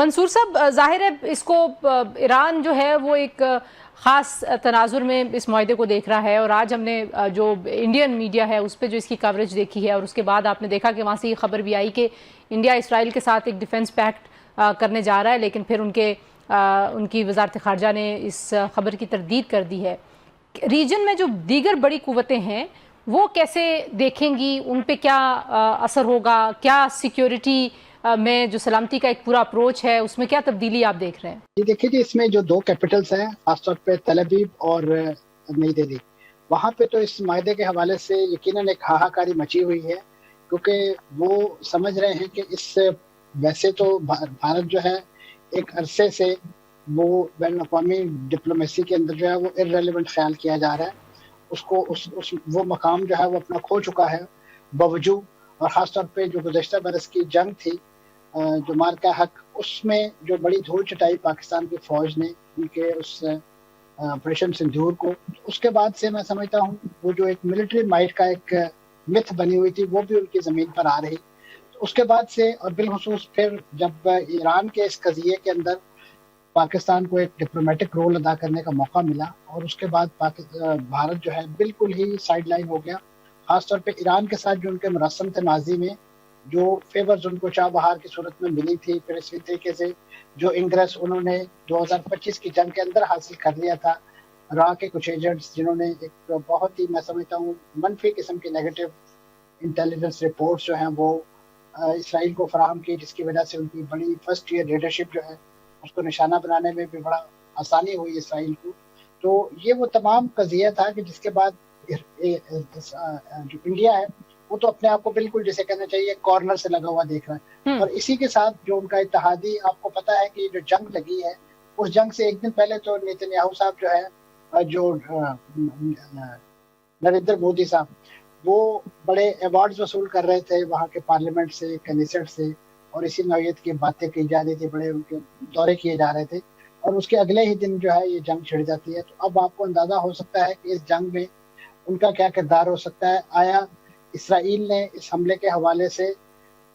منصور صاحب، ظاہر ہے اس کو ایران جو ہے وہ ایک خاص تناظر میں اس معاہدے کو دیکھ رہا ہے، اور آج ہم نے جو انڈین میڈیا ہے اس پہ جو اس کی کوریج دیکھی ہے، اور اس کے بعد آپ نے دیکھا کہ وہاں سے یہ خبر بھی آئی کہ انڈیا اسرائیل کے ساتھ ایک ڈیفنس پیکٹ کرنے جا رہا ہے، لیکن پھر ان کی وزارت خارجہ نے اس خبر کی تردید کر دی ہے۔ ریجن میں جو دیگر بڑی قوتیں ہیں وہ کیسے دیکھیں گی، ان پہ کیا اثر ہوگا، کیا سیکیورٹی میں جو سلامتی کا ایک پورا اپروچ ہے اس میں کیا تبدیلی آپ دیکھ رہے ہیں؟ جی دیکھیے جی، اس میں جو دو کیپٹلز ہیں خاص طور پہ تل ابیب اور نئی دہلی، وہاں پہ تو اس معاہدے کے حوالے سے یقیناً ایک ہاہاکاری مچی ہوئی ہے، کیونکہ وہ سمجھ رہے ہیں کہ اس سے ویسے تو بھارت جو ہے ایک عرصے سے وہ بین الاقوامی ڈپلومیسی کے اندر جو ہے وہ ارریلیونٹ خیال کیا جا رہا ہے، اس کو وہ مقام جو ہے وہ اپنا کھو چکا ہے باوجود، اور خاص طور پہ جو گزشتہ برس کی جنگ تھی جو مارکا حق، اس میں جو بڑی دھول چٹائی پاکستان کی فوج نے ان کے اس آپریشن سندھور کو، اس کے بعد سے میں سمجھتا ہوں وہ جو ایک ملٹری مائٹ کا ایک متھ بنی ہوئی تھی وہ بھی ان کی زمین پر آ رہی۔ اس کے بعد سے اور بالخصوص پھر جب ایران کے اس قضیے کے اندر پاکستان کو ایک ڈپلومیٹک رول ادا کرنے کا موقع ملا، اور اس کے بعد بھارت جو ہے بالکل ہی سائیڈ لائن ہو گیا، خاص طور پہ ایران کے ساتھ جو ان کے مراسم تھے ماضی میں، جو فیورز ان کو چاہ بہار کی صورت میں ملی تھی، پھر اسی طریقے سے جو انگریس انہوں نے 2025 کی جنگ کے اندر حاصل کر لیا تھا، را کے کچھ ایجنٹس جنہوں نے ایک بہت ہی میں سمجھتا ہوں منفی قسم کی نیگیٹو انٹیلیجنس رپورٹس جو ہیں وہ اسرائیل کو فراہم کی، جس کی وجہ سے ان کی بڑی فرسٹ ایئر لیڈرشپ جو ہے اس کو نشانہ بنانے میں بھی بڑا آسانی ہوئی اسرائیل کو۔ تو یہ وہ تمام قضیہ تھا کہ جس کے بعد جو انڈیا ہے وہ تو اپنے آپ کو بالکل جسے کہنا چاہیے کارنر سے لگا ہوا دیکھ رہا ہے، اور اسی کے ساتھ جو ان کا اتحادی، آپ کو پتا ہے کہ جو جنگ لگی ہے اس جنگ سے ایک دن پہلے تو نیتن یاہو صاحب جو ہے جو نریندر مودی صاحب وہ بڑے ایوارڈز وصول کر رہے تھے وہاں کے پارلیمنٹ سے، کنیسٹ سے، اور اسی نوعیت کی باتیں کی جا رہی تھی، بڑے ان کے دورے کیے جا رہے تھے، اور اس کے اگلے ہی دن جو ہے یہ جنگ چھڑ جاتی ہے۔ تو اب آپ کو اندازہ ہو سکتا ہے کہ اس جنگ میں ان کا کیا کردار ہو سکتا ہے۔ آیا اسرائیل نے اس حملے کے حوالے سے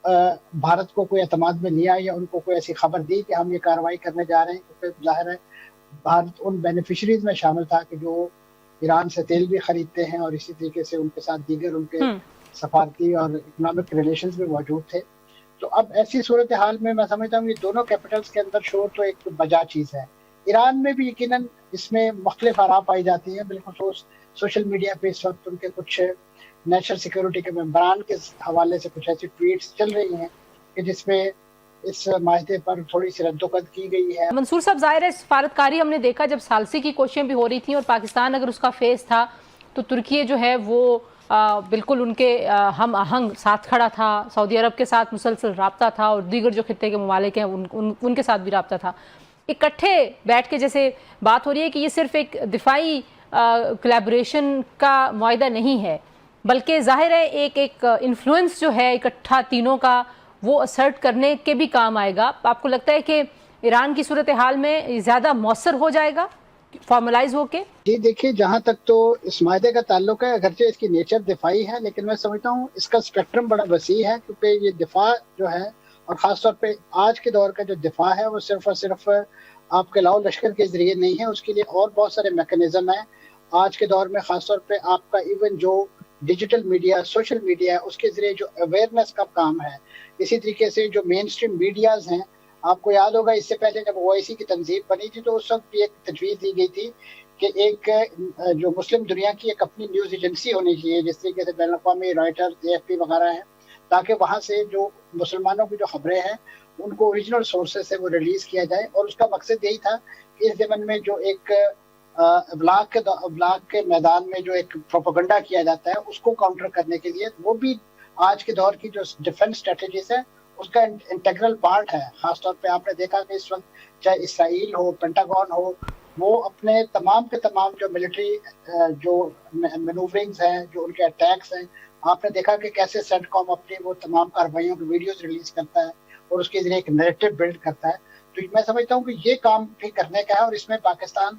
بھارت کو کوئی اعتماد میں لیا یا ان کو کوئی ایسی خبر دی کہ ہم یہ کارروائی کرنے جا رہے ہیں؟ کیونکہ ظاہر ہے بھارت ان بینیفیشریز میں شامل تھا کہ جو ایران سے تیل بھی خریدتے ہیں، اور اسی طریقے سے ان کے ساتھ دیگر ان کے سفارتی اور اکنامک ریلیشنز بھی موجود تھے۔ تو اب ایسی صورتحال میں میں سمجھتا ہوں یہ دونوں کیپٹلز کے اندر شور تو ایک بجا چیز ہے۔ ایران میں بھی یقیناً اس میں مختلف آراء پائی جاتی ہیں، بالخصوص سوشل میڈیا پہ اس وقت ان کے کچھ نیشنل سیکیورٹی کے ممبران کے حوالے سے کچھ ایسی ٹویٹس چل رہی ہیں کہ جس میں اس معاہدے پر تھوڑی سی ردوقت کی گئی ہے۔ منصور صاحب، ظاہر ہے سفارتکاری ہم نے دیکھا جب ثالثی کی کوششیں بھی ہو رہی تھیں اور پاکستان اگر اس کا فیس تھا تو ترکی جو ہے وہ بالکل ان کے ہم آہنگ ساتھ کھڑا تھا، سعودی عرب کے ساتھ مسلسل رابطہ تھا، اور دیگر جو خطے کے ممالک ہیں ان کے ساتھ بھی رابطہ تھا۔ اکٹھے بیٹھ کے جیسے بات ہو رہی ہے کہ یہ صرف ایک دفاعی کولیبوریشن کا معاہدہ نہیں ہے، بلکہ ظاہر ہے ایک انفلوئنس جو ہے اکٹھا تینوں کا وہ اسرٹ کرنے کے بھی کام آئے گا۔ آپ کو لگتا ہے کہ ایران کی صورتحال میں زیادہ مؤثر ہو جائے گا فارملائز ہو کے؟ جی دیکھیے، جہاں تک تو اس معاہدے کا تعلق ہے، اگرچہ اس کی نیچر دفاعی ہے، لیکن میں سمجھتا ہوں اس کا اسپیکٹرم بڑا وسیع ہے، کیونکہ یہ دفاع جو ہے، اور خاص طور پہ آج کے دور کا جو دفاع ہے وہ صرف اور صرف آپ کے لاؤ لشکر کے ذریعے نہیں ہے، اس کے لیے اور بہت سارے میکانزم ہیں۔ آج کے دور میں خاص طور پہ آپ کا ایون جو ڈیجیٹل میڈیا، سوشل میڈیا ہے، اس کے ذریعے جو اویئرنیس کا کام ہے، اسی طریقے سے جو مین اسٹریم میڈیاز ہیں، آپ کو یاد ہوگا اس سے پہلے جب OIC کی تنظیم بنی تھی تو اس وقت بھی ایک تجویز دی گئی تھی کہ ایک جو مسلم دنیا کی ایک اپنی نیوز ایجنسی ہونی چاہیے، جس طریقے سے بین الاقوامی رائٹر، AFP وغیرہ ہیں، تاکہ وہاں سے جو مسلمانوں کی جو خبریں ہیں ان کو اوریجنل سورسز سے وہ ریلیز کیا جائے، اور اس کا مقصد یہی تھا کہ اس زمن میں جو ایک ابلاغ کے میدان میں جو ایک پروپیگنڈا کیا جاتا ہے اس کو کاؤنٹر کرنے کے لیے وہ بھی آج کے دور کی جو ڈیفنس اسٹریٹجیز ہے اس کا انٹیگرل پارٹ ہے۔ خاص طور پہ آپ نے دیکھا کہ اس وقت چاہے اسرائیل ہو، پینٹاگون ہو، وہ اپنے تمام کے تمام جو ملٹری جو مینوورنگز ہیں، جو ان کے اٹیکس ہیں، آپ نے دیکھا کہ کیسے سینٹ کام اپنی وہ تمام کارروائیوں کی ویڈیوز ریلیز کرتا ہے اور اس کے ذریعے ایک نیریٹو بلڈ کرتا ہے۔ تو میں سمجھتا ہوں کہ یہ کام بھی کرنے کا ہے، اور اس میں پاکستان